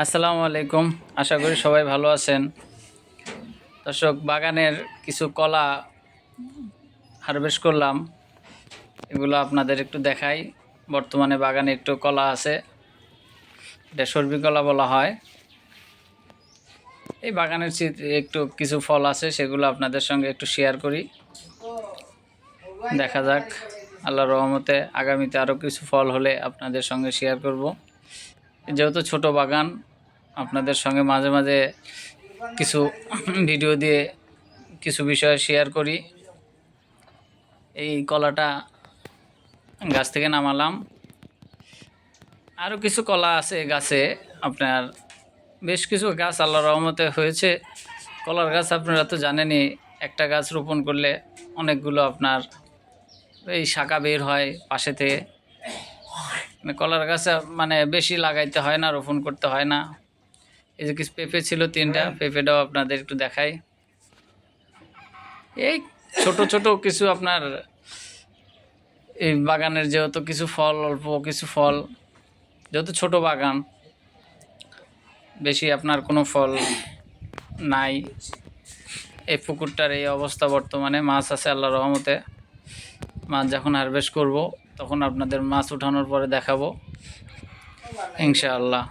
আসসালামু আলাইকুম। আশা করি সবাই ভালো আছেন। দর্শক, বাগানের কিছু কলা হারভেস্ট করলাম, এগুলো আপনাদের একটু দেখাই। বর্তমানে বাগানে একটু কলা আছে, এটা সর্বি কলা বলা হয়। এই বাগানের একটু কিছু ফল আছে, সেগুলো আপনাদের সঙ্গে একটু শেয়ার করি। দেখা যাক, আল্লাহর রহমতে আগামীতে আরও কিছু ফল হলে আপনাদের সঙ্গে শেয়ার করব। যেহেতু ছোট বাগান, আপনাদের সঙ্গে মাঝে মাঝে কিছু ভিডিও দিয়ে কিছু বিষয় শেয়ার করি। এই কলাটা গাছ থেকে নামালাম, আরও কিছু কলা আছে গাছে। আপনার বেশ কিছু গাছ আল্লাহর রহমতে হয়েছে। কলার গাছ আপনারা তো জানেনই, একটা গাছ রোপণ করলে অনেকগুলো আপনার এই শাখা বের হয় পাশে থেকে। কলার গাছে মানে বেশি লাগাইতে হয় না, রোপণ করতে হয় না। এই যে কিছু পেঁপে ছিল 3টা, পেঁপেটাও আপনাদের একটু দেখাই। এই ছোট ছোট কিছু আপনার এই বাগানের যেহেতু কিছু ফল, অল্প কিছু ফল, যেহেতু ছোট বাগান, বেশি আপনার কোনো ফল নাই। এই পুকুরটার এই অবস্থা বর্তমানে। মাছ আছে আল্লাহর রহমতে। মাছ যখন হারভেস্ট করব তখন আপনাদের মাছ উঠানোর পরে দেখাবো ইনশাআল্লাহ।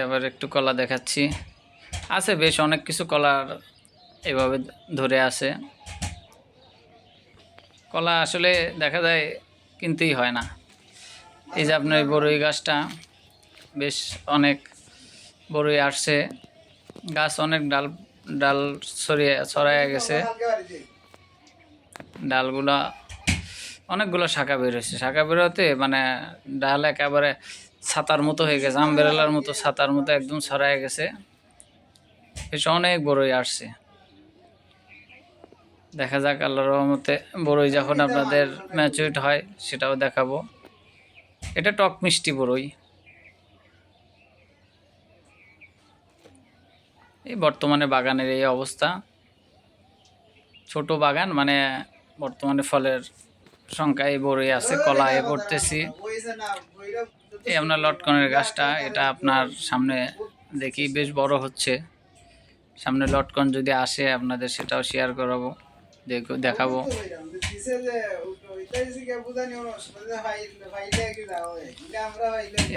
এবার একটু কলা দেখাচ্ছি। আছে বেশ অনেক কিছু কলার এভাবে ধরে আছে। কলা আসলে দেখা যায় কিনতেই হয় না। এই যে আপনার এই বড়ই গাছটা, বেশ অনেক বড়ই আসছে। গাছ অনেক ডাল ডাল ছড়ায় গেছে। ডালগুলা অনেকগুলো শাখা বেরোচ্ছে। শাখা বেরোতে মানে ডাল একেবারে ছাতার মতো হয়ে গেছে, আমব্রেলার মতো, ছাতার মতো একদম ছড়ায় গেছে। বেশ অনেক বড়ই আসছে। দেখা যাক আল্লাহর রহমতে বড়ই যখন আপনাদের ম্যাচুরিট হয় সেটাও দেখাবো। এটা টক মিষ্টি বড়ই। এই বর্তমানে বাগানের এই অবস্থা। ছোট বাগান মানে বর্তমানে ফলের সংখ্যা এই বড়ই আছে। কলা এ করতেছি। এই আপনার লটকনের গাছটা, এটা আপনার সামনে দেখি বেশ বড় হচ্ছে। সামনে লটকন যদি আসে আপনাদের সেটাও শেয়ার করাবো, দেখাবো।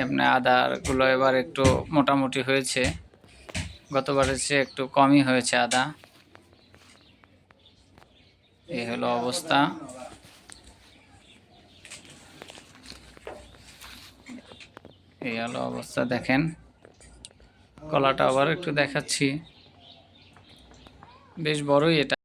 আপনার আদাগুলো এবার একটু মোটামুটি হয়েছে, গতবারের চেয়ে একটু কমই হয়েছে আদা। এই হলো অবস্থা। এই হলো অবস্থা, দেখেন। কলাটা আবার একটু দেখাচ্ছি, বেশ বড়ই এটা।